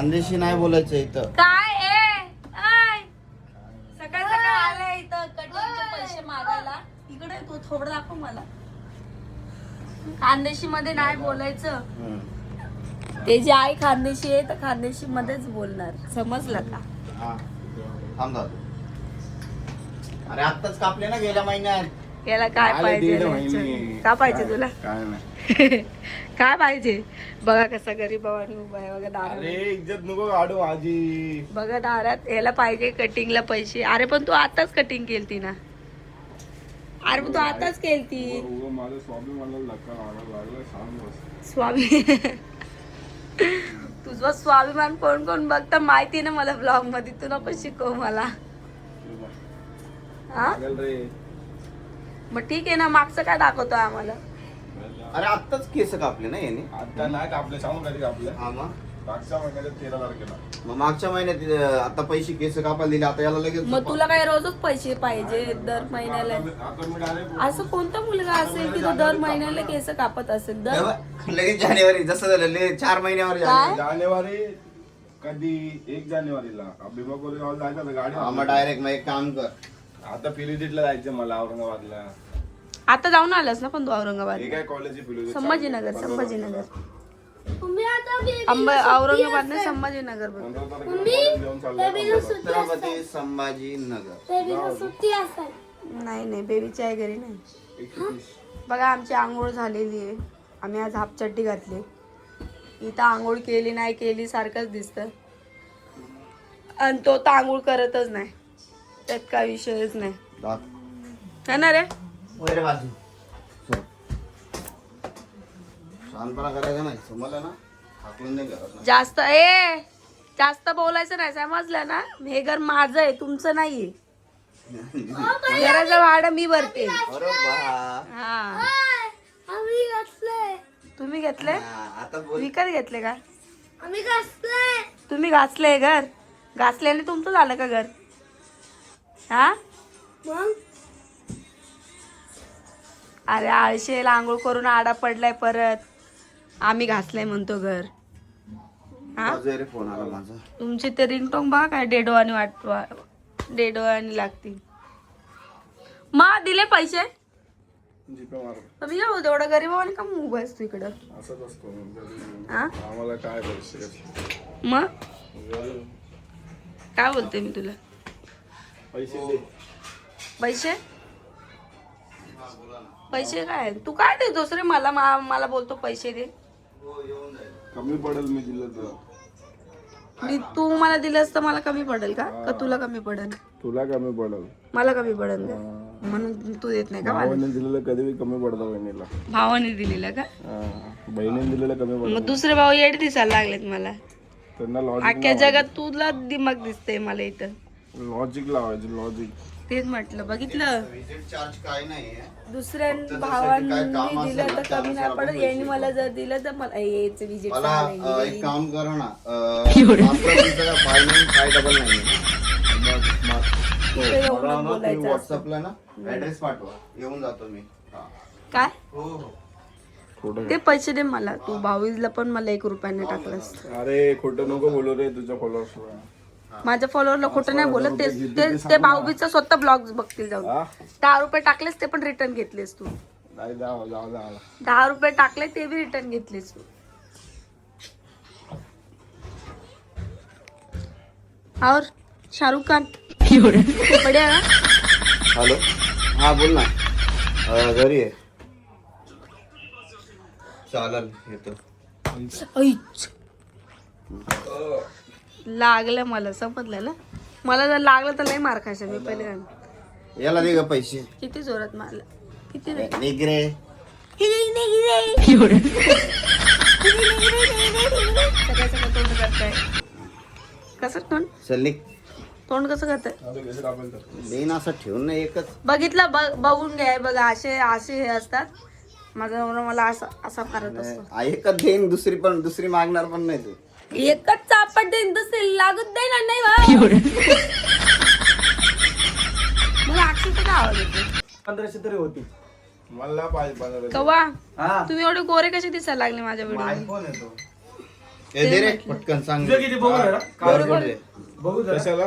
खानदेशी नाही बोलायचं इथं. काय सकाळ सकाळ आलाय इथं कटिंगचे पैसे मागायला. इकडे तू थोडं दाखव मला. खानदेशी मध्ये नाही बोलायचं. ते जे आई खानदेशी आहे तर खानदेशी मध्येच बोलणार. समजलं का? थांब दादू. अरे आत्ताच कापले ना गेल्या महिन्यात. याला काय पाहिजे? काय पाहिजे तुला? काय नाही. काय पाहिजे? बघा कसा गरीब आणि उभा आहे बघा दारात. अरे इज्जत नको काढू माझी. बघा दारात. याला पाहिजे कटिंगला पैसे. अरे पण तू आताच कटिंग केलती ना. अरे पण तू आताच केलती. माझं स्वामी मला धक्का लागला सांग बस. स्वामी तुझं स्वाभिमान कोण कोण बघता माहिती ना मला ब्लॉग मध्ये. तू नको शिकव मला. हा रे मग ठीक आहे ना. मागचं काय दाखवतो आम्हाला? अरे आत्ताच केस कापले ना याने. आता नाही कापले सांगू कधी कापले. हा मग मागच्या महिन्यात 13 तारखेला. मग मागच्या महिन्यात आता पैसे केस कापायला दिले. आता याला लगेच मग तुला काय रोजच पैसे पाहिजे दर महिन्याला? आता मी डायरेक्ट असं कोणता मुलगा असेल की तो दर महिन्याला केस कापत असेल? दर लगेच जानेवारी जसं झालं 4 महिन्यावर काय? जानेवारी कधी 1 जानेवारीला भीमा कोरेगावला जायचं होतं गाडी. मग डायरेक्ट मग एक काम कर. आता फिलिजिटला जायचं मला औरंगाबादला. आता जाऊन आलास ना पण तू औरंगाबाद? हे काय कॉलेज फिलिजिट संभाजीनगर संभाजीनगर औरंगाबाद नाही संभाजीनगर बघ. घेऊन चाललो. छत्रपती संभाजीनगर. नाही नाही बेबीची आहे घरी नाही. 130. बघा आमची आंघोळ झालेली आहे. आम्ही आज हाफ चड्डी घातली. इथं आंघोळ केली नाही केली सारखंच दिसतं. आणि तो तर आंघोळ करतच नाही. त्यात काय विषयच नाही. है ना रे? वैरे बाजू शांतपणा करायचा नाही. समजलं ना? हाकलून नाही करत ना. जास्त बोलायचं नाही. समजलं ना? हे घर माझं आहे तुमचं नाहीये. घराचं भाडं मी भरते. अरे बा. हा तुम्ही घेतले? आता बोल. विकत घेतले का? तुम्ही घासले घर? घासल्याने तुमचं झालं का घर? हा अरे आळशेला आंघोळ करून आडा पडलाय परत. आम्ही घासलाय म्हणतो घर. हा बाजू रे फोन आला माझा. तुमची ते रिंगटोंग बघा काय डेडोवानी डेडोवानी लागतील. मग दिले पैसे? जीपे मार. तुम्ही काय बोलतो एवढं गरीबावानी का उभं असतो इकडं? असंच असतो. हा आम्हाला काय पैसे. मग काय बोलते मी तुला? पैसे दे. पैसे पैसे काय? तू काय देतोस रे मला? मला बोलतो पैसे दे. कमी पडेल मी दिलं तर. तू मला दिलंस तर मला कमी पडेल का? का तुला कमी पडेल? तुला कमी पडेल. मला कमी पडेल का? म्हणून तू देत नाही का मला? भावाने दिलेलं कधी कमी पडतं बहिणीला. भावाने दिलेलं का? बहिणीने दिलेलं कमी पडतं. मग दुसरे भाऊ येडे दिसायला लागलेत मला. त्यांना अख्ख्या जगात तुला दिमाग दिसतंय मला इथं. लॉजिक लावायचं. लॉजिक तेच म्हटलं. बघितलं विजिट चार्ज काय नाही. दुसऱ्या भावांनी दिलं तर कमी नाही पडत. यांनी मला जर दिलं तर मला यायचं विजिट. मला एक काम करा ना. फाय डबल नाही. व्हॉट्सअपला ना ऍड्रेस पाठवा. येऊन जातो मी. काय हो हो. खोटं. ते पैसे दे मला. तू भाऊजला पण मला 1 रुपयाने टाकलंस. अरे खोटं नको बोलू रे तुझ्या फॉलोअर्स. माझ्या फॉलोअरला खोटं नाही बोलत. ते भाऊबीचा स्वतः ब्लॉग बघतील जाऊन. 10 रुपये टाकलेस ते पण रिटर्न घेतलेस तू. नाही जाऊ 10 रुपये टाकले ते बी रिटर्न घेतलेस तू. और शाहरुख खान बढिया ना? हॅलो. हा बोल ना. घरी आहे. चालेल येतो. ऐच. लागलं मला. समजलं ना? मला जर लागलं तर लय मार खायचं मी पहिले. याला दे ग पैसे. किती जोरात मारलं. किती दे. निगरे. सगळं सगळं तोंड करताय. कसं तोंड? चल निघ. तोंड कसं करताय? देईन असं ठेवून नाही एकच. बघितलं बघून घ्या. बघा असे हे असतात. माझा नवरा मला असा करत असतो. एकच देईन. दुसरी मागणार पण नाही तू. एकच चापट देईन दुसरी लागत देणार नाही बा. मला अक्षरशः काय आवाज येतो? 1500 तरी होती. मला पाहिजे 15. कवा हा तुम्ही एवढे गोरे कसे दिसायला लागले माझ्या व्हिडिओ? आयफोन येतो. ए दे रे म्हटलं. पटकन सांग. तुझं किती बघू जरा. बरोबर. दे. बघू जरा. कशाला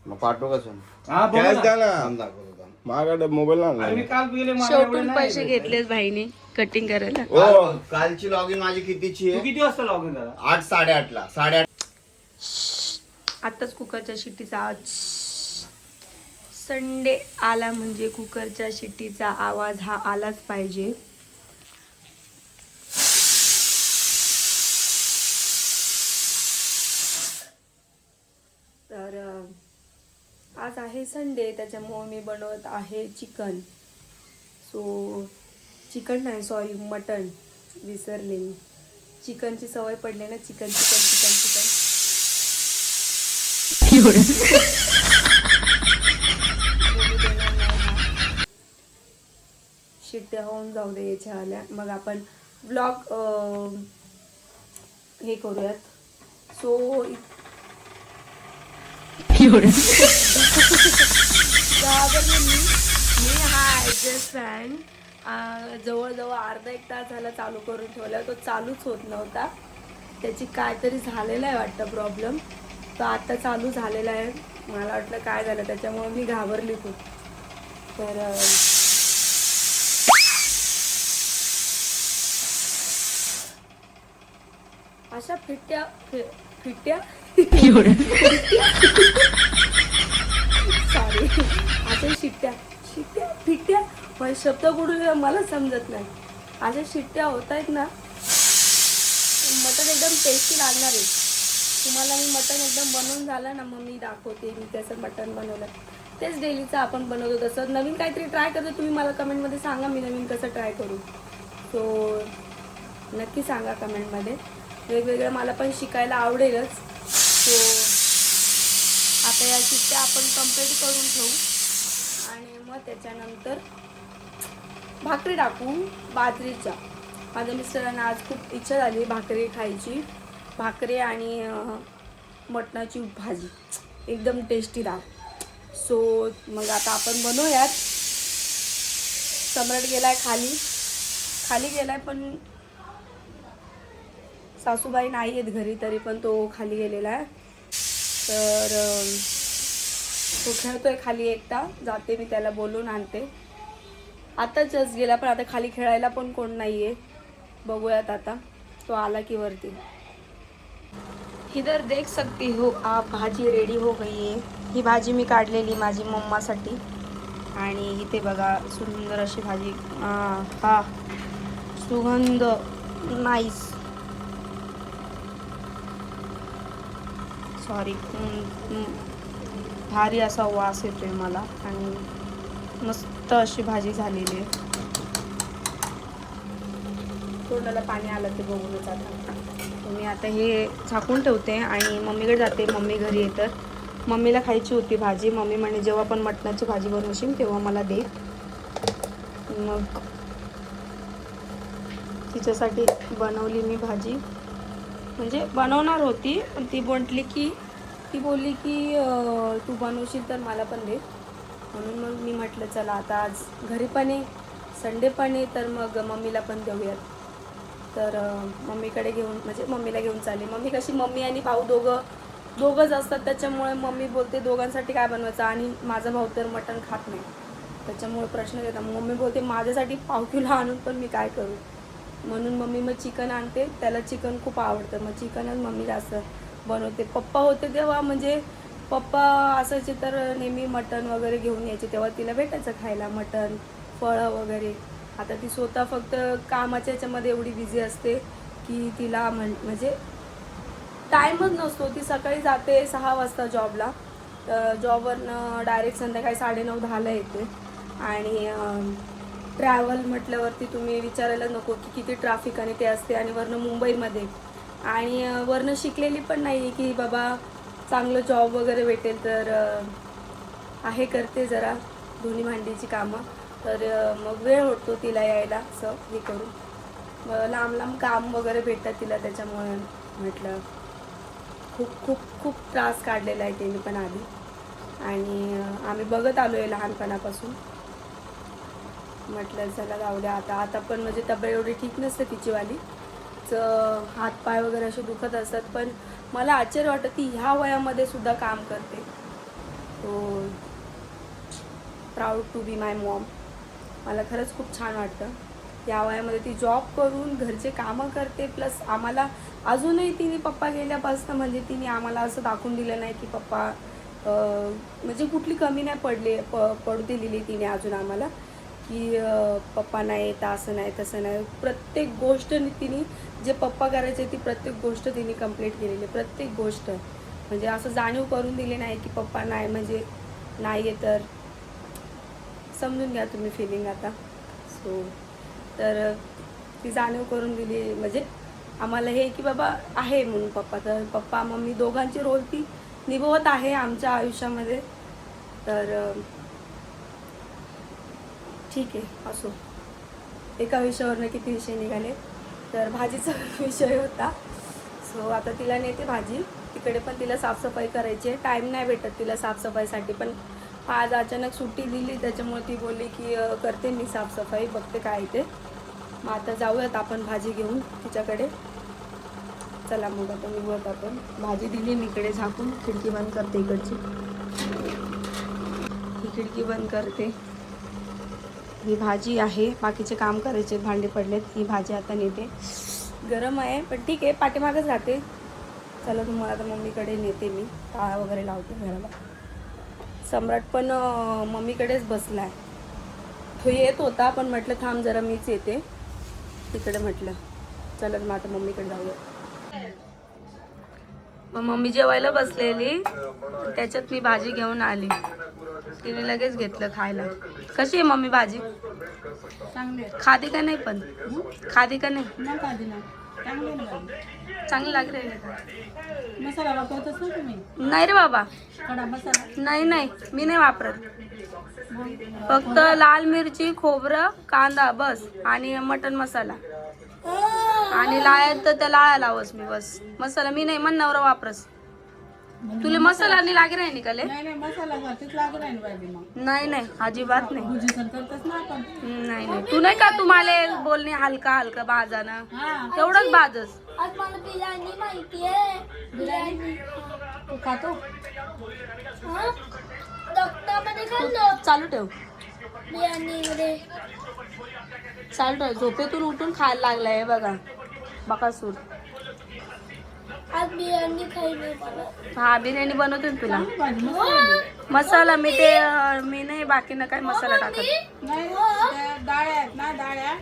मग पाठव कसं हा बघू कॅश ना. द्या ना थांब दाखवतो थांब. माझ्याकडे मोबाईल अरे मी ना काल गेले मला एवढे शेवटून नाही पैसे भेटले. घेतलेच भाईने कटिंग करायला. हो कालची लॉगिन माझी कितीची तू आहे? किती वाजता लॉग इन झाला? 8 8:30ला 8:30. आताच कुकरच्या शिट्टीचा आवाज. संडे आला म्हणजे कुकरच्या शिट्टीचा आवाज हा आलाच पाहिजे. तर आज आहे संडे, त्याच्यामुळे मी बनवत आहे चिकन. सो चिकन नाही, सॉरी मटण विसरले मी. चिकनची सवय पडली ना, चिकन चिकन चिकन चिकन. शिट्ट्या होऊन जाऊ दे याच्या आल्या, मग आपण ब्लॉग हे करूयात. सो मी हा ॲडजस्ट फॅन जवळजवळ अर्धा एक तास झाला चालू करून ठेवला, तो चालूच होत नव्हता. त्याची काहीतरी झालेला आहे वाटतं प्रॉब्लेम. तो आता चालू झालेला आहे. मला वाटलं काय झालं, त्याच्यामुळे मी घाबरली खूप. तर अशा फिट्ट्या सॉरी अशा शिट्ट्या फिट्ट्या पण शब्द कुठून मला समजत नाही. अशा शिट्ट्या होत आहेत ना, मटण एकदम टेस्टी लागणार आहे. तुम्हाला मी मटण एकदम बनवून झालं ना, मग मी दाखवते मी कसं मटण बनवलं. तेच डेलीचं आपण बनवतो तसं. नवीन काहीतरी ट्राय करतो, तुम्ही मला कमेंटमध्ये सांगा मी नवीन कसं ट्राय करू. सो नक्की सांगा कमेंटमध्ये. वेगवेगळं मला पण शिकायला आवडेलच. सो आता या शिट्ट्या आपण कंप्लीट करून ठेवू आणि मग त्याच्यानंतर भाकरी टाकू बाजरीच्या. माझ्या मिस्टरांना आज खूप इच्छा झाली भाकरी खायची. भाकरी आणि मटणाची भाजी एकदम टेस्टी दाल. सो मग आता आपण बनवूयात. सम्राट गेलाय खाली गेलाय, पण सासूबाई नाही आहेत घरी, तरी पण तो खाली गेलेला आहे. तर तो खेळतोय खाली एकटा. जाते मी त्याला बोलून आणते. आता जस्ट गेला, पण आता खाली खेळायला पण कोण नाही आहे. बघूयात आता तो आला की वरती. इधर देख सकती हो आप, भाजी रेडी हो गई है. ही भाजी मी काढलेली माझी मम्मासाठी. आणि इथे बघा सुंदर अशी भाजी. हा सुगंध नाईस. सॉरी भारी असा वास येतोय मला. आणि मस्त अशी भाजी झालेली आहे. तोंडाला पाणी आलं ते बघूनच. आता मी आता हे झाकून ठेवते आणि मम्मीकडे जाते. मम्मी घरी आहे तर मम्मीला खायची होती भाजी. मम्मी म्हणे जेव्हा पण मटणाची भाजी बनवशील तेव्हा मला दे. मग तिच्यासाठी बनवली मी भाजी. म्हणजे बनवणार होती, पण ती बोलली की तू बनवशील तर मला पण दे. म्हणून मग मी म्हटलं चला आता आज घरी पण आहे, संडे पण आहे, तर मग मम्मीला पण देऊयात. तर मम्मीकडे घेऊन म्हणजे मम्मीला घेऊन चालली. मम्मी कशी मम्मी आणि भाऊ दोघंच असतात, त्याच्यामुळे मम्मी बोलते दोघांसाठी काय बनवायचं. आणि माझा भाऊ तर मटण खात नाही, त्याच्यामुळे प्रश्न येतात. मम्मी बोलते माझ्यासाठी पाव किलो आणून पण मी काय करू. म्हणून मम्मी मग चिकन आणते. त्याला चिकन खूप आवडतं, मग चिकनच मम्मी जास्त बनवते. पप्पा होते तेव्हा म्हणजे पप्पा असायचे तर नेहमी मटण वगैरे घेऊन यायचे, तेव्हा तिला भेटायचं खायला मटण फळं वगैरे. आता ती स्वतः फक्त कामाच्या याच्यामध्ये एवढी बिझी असते की तिला म्हणजे टाईमच नसतो. ती सकाळी जाते 6 वाजता जॉबला. जॉबवरनं डायरेक्ट संध्याकाळी 9:30-10ला येते. आणि ट्रॅव्हल म्हटल्यावरती तुम्ही विचारायला नको की किती ट्रॅफिक आणि ते असते. आणि वरनं मुंबईमध्ये, आणि वरनं शिकलेली पण नाही की बाबा चांगलं जॉब वगैरे भेटेल. तर आहे करते जरा धुणी भांडीची कामं. तर मग वेळ होतो तिला यायला असं हे करून. लांब काम वगैरे भेटतात तिला, त्याच्यामुळे म्हटलं खूप त्रास काढलेला आहे तिने पण आधी. आणि आम्ही बघत आलो आहे लहानपणापासून. म्हटलं चला जाऊ द्या आता पण म्हणजे तब्येत एवढी ठीक नसते तिचीवाली. तिचं हातपाय वगैरे असे दुखत असतात, पण मला आश्चर्य वाटतं ती ह्या वयामध्ये सुद्धा काम करते. तो proud to be my mom. मला खरंच खूप छान वाटतं. या वयामध्ये ती जॉब करून घरचे कामं करते, प्लस आम्हाला अजूनही तिने पप्पा गेल्यापासून म्हणजे तिने आम्हाला असं दाखवून दिलं नाही की पप्पा म्हणजे कुठली कमी नाही पडू दिलेली तिने अजून आम्हाला की पप्पा नाही तर असं नाही तसं नाही. प्रत्येक गोष्ट तिने जे पप्पा करायचे ती प्रत्येक गोष्ट तिने कंप्लीट केलेली. प्रत्येक गोष्ट म्हणजे असं जाणीव करून दिली नाही की पप्पा नाही म्हणजे नाही आहे. तर समजून घ्या तुम्ही फिलिंग आता. सो तर ती जाणीव करून दिली म्हणजे आम्हाला हे की बाबा आहे म्हणून पप्पा. तर पप्पा मम्मी दोघांची रोल ती निभवत आहे आमच्या आयुष्यामध्ये. तर ठीक आहे असो. एका विषयावरनं किती विषय निघाले. तर भाजीचा विषय होता. सो आता तिला नेते भाजी तिकडे, पण तिला साफसफाई करायची आहे. टाईम नाही भेटत तिला साफसफाईसाठी, पण आज अचानक सुट्टी दिली त्याच्यामुळे ती बोलली की करते मी साफसफाई, बघते काय ते. मग आता जाऊयात आपण भाजी घेऊन तिच्याकडे. चला मग आता निघूयात आपण. भाजी दिली मी इकडे झाकून. खिडकी बंद करते इकडची. ही खिडकी बंद करते. ही भाजी आहे. बाकीचे काम करायचे, भांडे पडलेत. ही भाजी आता नेते. गरम आहे पण ठीक आहे, पाठीमागच राहते. चला तुम्हाला आता मम्मीकडे नेते मी. टाळा वगैरे लावते घराला. सम्राट पण मम्मीकडेच बसला आहे. तो येत होता पण म्हटलं थांब जरा मीच येते तिकडे. म्हटलं चला मग आता मम्मीकडे जाऊया. मग मम्मी जेवायला बसलेली, त्याच्यात मी भाजी घेऊन आली. तिने लगेच घेतलं खायला. कशी आहे मम्मी भाजी? चांगले खाते का नाही? पण खाते का नाही? नाही खादी ना, चांगले ना. चांगली लागली आहे का? मसाला वापरतच ना तुम्ही? नाही रे बाबा, खडा मसाला नाही नाही मी नाही वापरत. फक्त लाल मिरची, खोबरं, कांदा बस, आणि मटन मसाला. आणि लाळ्यात तर त्या लाळ्या लावस मी बस. मसाला मी नाही, मन नवरा वापरस. तुला मसाला नाही लागे राही निकाले? नाही नाही, मसाला घरतीच लागू राहील पाहिजे. मग नाही नाही अजिबात नाही. भुजी सण करतच ना आपण. नाही नाही तू नाही का, तुम्हाला बोलणे हलका हलका बाजाना हा तेवढंच बाजस. आज मला बिर्याणी माहितीये. बिर्याणी तू खातो? हा डॉक्टरमध्ये खाल्लं चालू ठेव, बिर्याणी मध्ये. चालू ठेव. झोपेतून उठून खायला लागलाय बघा बकासूर. आज बिर्याणी खायला मला. हा बिर्याणी बनवते ना तुला. भाजी मसाला मसाला मी नाही बाकीनं काय मसाला टाकत. नाही, त्या डाळ्या आहेत ना, डाळ्या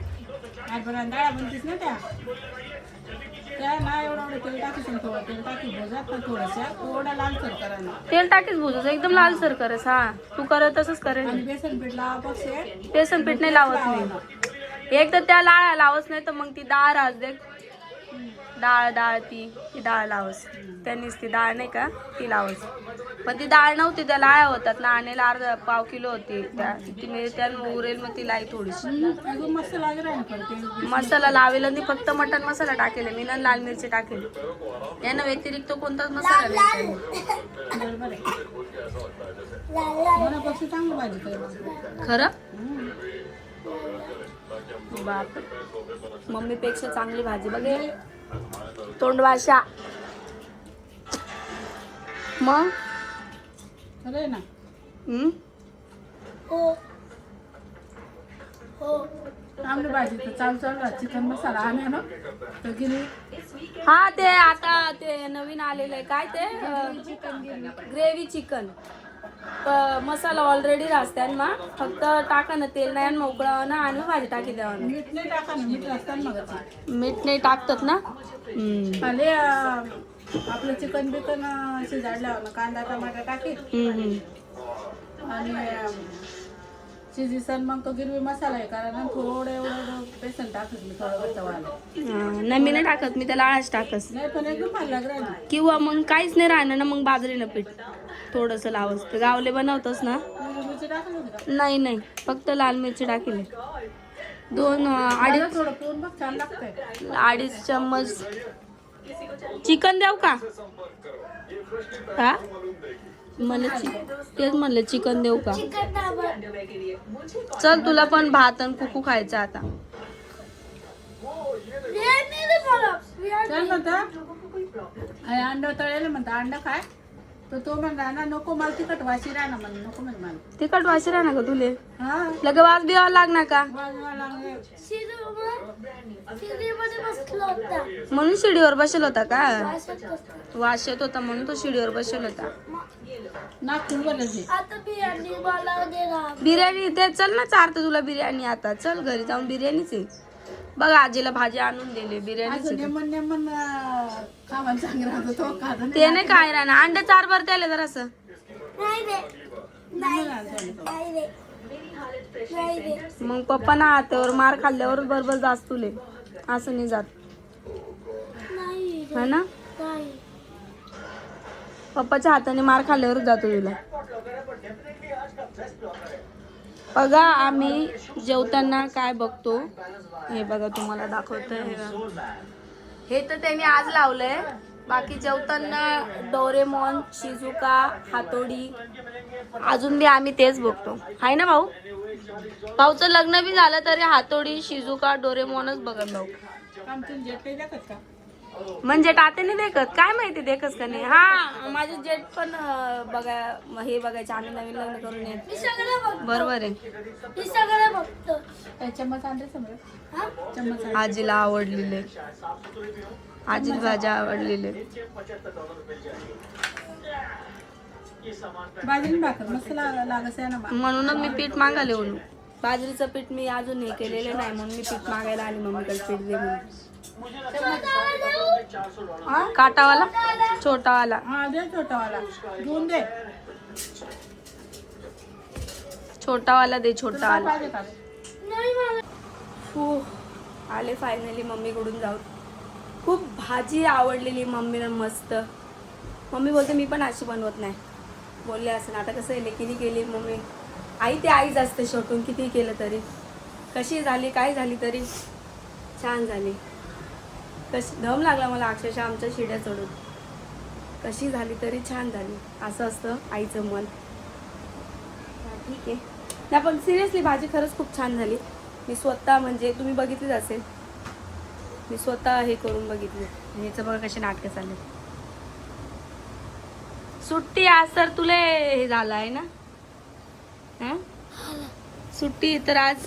हरभरा डाळ्या बनतीस ना त्या ना एवढं तेल टाकीस, थोडं तेल टाकी भोजात ना, थोडंसं थोडं लालसर करायला. तेल टाकीच भुजस एकदम लालसर करस. हा तू करत तसंच करेल. आणि बेसन पीठ लावा पक्षे. बेसन पीठ नाही लावत मी. एक तर त्या लाळ्या लावच नाही तर मग ती डाळ राहत दे. डाळ ती डाळ लावस. त्यांनीच ती डाळ नाही का ती लावस. पण ती डाळ नव्हती, त्या लाळ्या होतात ना. आणेला अर्धा पाव किलो होती त्या. ती मी त्यानं उरेल मग ती लाई थोडीशी. अजून मस्त लागेल ना पडते. मसाला लावेल आणि फक्त मटन मसाला टाकेल मी ना, लाल मिरची टाकेल. यानं व्यतिरिक्त कोणताच मसाला नाही. बरोबर आहे. मला पक्षी चांगली भाजी करायला. खरं बाप, मम्मी पेक्षा चांगली भाजी बघे. तोंडवाशा मग खरं आहे ना. हो हो चांगली भाजी तर चालू चिकन मसाला आणा ना तर गिरी. हा ते आता ते नवीन आलेलं आहे काय ते ग्रेव्ही चिकन. मसाला ऑलरेडी राहत्यान मा, फक्त टाका ना तेल नाही मोकळा ना आणि भाजी टाकी द्यावा ना. मीठ नाही टाका ना, मीठ असताना मग मीठ नाही टाकतात ना. खाली आपलं चिकन बिकन शिजाडल्यावर ना कांदा टमाटा टाकी आणि शिजीसन मग तो गिरवी मसाला आहे कारण थोडं एवढं बेसन टाकत मी थोडं गट्टवाला. नाही मी नाही टाकत, मी त्याला आळाच टाकस. नाही पण एकदम भारी लागत राहिली. किंवा मग काहीच नाही राहणार ना, मग बाजरीनं पीठ थोडंसं लावस. ते गावले बनवतोस ना. मिरची टाकली होती का? नाही नाही फक्त लाल मिरची टाकली. 2-2.5 थोडं पिऊन बघ, छान लागतंय. 2.5 चम्मच चिकन देऊ का? हा मला तेच म्हणलं चिकन देऊ का? चिकन डाबर. चल तुला पण भात आणि कुकू खायचं आता. बिर्याणी रे मला चल म्हणतो अरे अंड तळेल म्हणतो अंड खाय तर तो म्हणला ना नको मला तिखट वाशी राहा ना म्हण नको म्हण मला तिखट वाशी राहा ना का तुले हा लगे वाज बिवा लागणार का वाजवा लागले शिडीमध्ये बसलो होता म्हणून शिडीवर बसेल होता का वाशत बसलो. वास येत होता म्हणून तो शिडीवर बसेल होता नाक फुलवलं जे आता बिर्याणी मला दे ना. बिर्याणी ते चल ना चारतं तुला बिर्याणी आता चल घरी जाऊन बिर्याणीच आहे बघ आजीला भाजी आणून दिली बिर्याणीच असं आहे. नेमन नेमन खावायला सांग राहतो तो खात ते नाही काय राहणार अंडे चार भर त्याला जरा असं नाही दे नाही दे नाही दे मग पप्पा ना हातावर मार खाल्ल्यावर बरोबर जास्त तुले असं नाही जात नाही है ना नाही पप्पाच्या हाताने मार खाल्ल्यावर जातो तुला बघा आम्ही जेवताना काय बघतो हे बघा तुम्हाला दाखवतोय हे तर त्यांनी आज लावलंय बाकी जेवताना डोरेमॉन शिजुका हातोडी अजून बी आम्ही तेच बघतो हाय ना भाऊ भाऊचं लग्न बी झालं तरी हातोडी शिजुका डोरेमॉनच बघत भाऊ आमचं जेट काही दाखत का म्हणजे तात्याने देखत काय माहिती देखच का नाही हा माझे जेट पण बघा हे बघायचे आम्ही नवीन लग्न करून येत मी सगळं बघतो बरोबर आहे मी सगळं बघतो चम्मच आणले समोर हा चम्मच आजीला आवडलेले आजीला भाजी आवडलेले बाजरी भाकर मस्त लागस आहे ना म्हणूनच मी पीठ मागायला बोलू बाजरीचं पीठ मी अजून हे केलेलं नाही म्हणून मी पीठ मागायला आली मम्मीकडे पीठ दे म्हणून काटावाला छोटावाला हा दे छोटावाला घेऊन दे छोटावाला दे तुला छोटावाला पाहिजे का नाही मला हो आले फायनली मम्मीकडून जाऊन खूप भाजी आवडलेली मम्मीला मस्त मम्मी बोलते मी पण अशी बनवत नाही बोलले असं आता कसं आहे लेकीने केली मम्मी आई ते आईच असते शेवटून किती केलं तरी कशी झाली काय झाली तरी छान झाली कशी दम लागला मला अक्षरशः आमच्या शिड्या चढून कशी झाली तरी छान झाली असं असतं आईचं मन ठीक आहे नाही पण सिरियसली भाजी खरंच खूप छान झाली मी स्वतः म्हणजे तुम्ही बघितलीच असेल मी स्वतः हे करून बघितले ह्याचं बघा कसे नाटकं चालले सुट्टी आज तर तुला हे झालं आहे ना हं? सुट्टी तर आज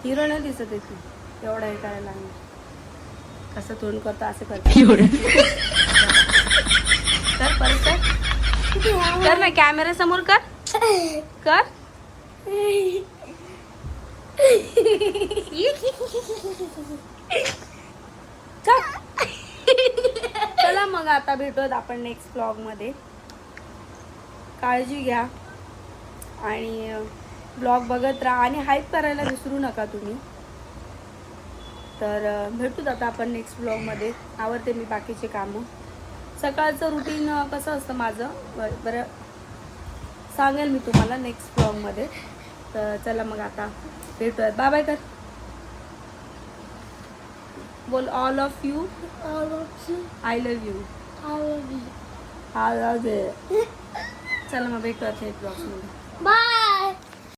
हिरो नाही दिसत आहे तू एवढा हे करायला लागणार कसं तोंड करतो असं करतो कर परत कर ना कॅमेरा समोर कर कर चला मग आता भेटूयात आपण नेक्स्ट ब्लॉग मध्ये काळजी घ्या आणि ब्लॉग बघत राहा आणि हाईप करायला विसरू नका तुम्ही तर भेटूत आता आपण नेक्स्ट ब्लॉग मध्ये आवडते मी बाकीचे कामं सकाळचं रुटीन कसं असतं माझं बरं सांगेल मी तुम्हाला नेक्स्ट ब्लॉगमध्ये तर चला मग आता भेटूयात बाय बाय कर बोल all of you I love you I love you चला मग भेटूयात नेक्स्ट ब्लॉगमध्ये बाय